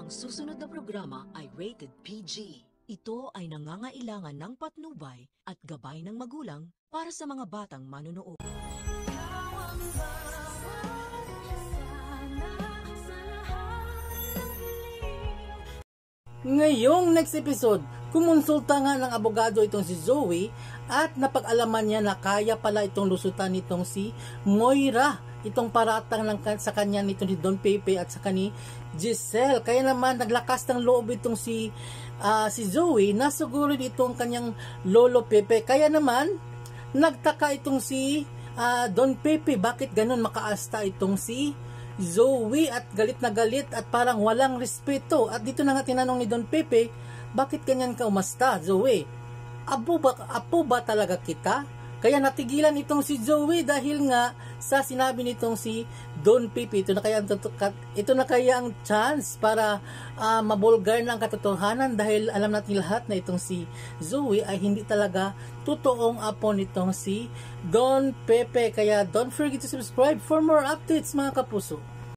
Ang susunod na programa ay rated PG. Ito ay nangangailangan ng patnubay at gabay ng magulang para sa mga batang manonood. Ngayong next episode, kumonsulta nga ng abogado itong si Zoe at napag-alaman niya na kaya pala itong lusutan nitong si Moira, itong paratang sa kanya nito ni Don Pepe at sa kani Giselle. Kaya naman naglakas ng loob itong si Zoe na siguro itong kanyang lolo Pepe. Kaya naman nagtaka itong si Don Pepe, bakit ganun makaasta itong si Zoe at galit na galit at parang walang respeto. At dito na nga tinanong ni Don Pepe, bakit ganyan ka umasta, Zoe? Apo ba talaga kita? Kaya natigilan itong si Zoe dahil nga sa sinabi nitong si Don Pepe. Ito na kaya ang chance para mabulgar ng katotohanan, dahil alam natin lahat na itong si Zoe ay hindi talaga totoong apo nitong si Don Pepe. Kaya don't forget to subscribe for more updates, mga kapuso.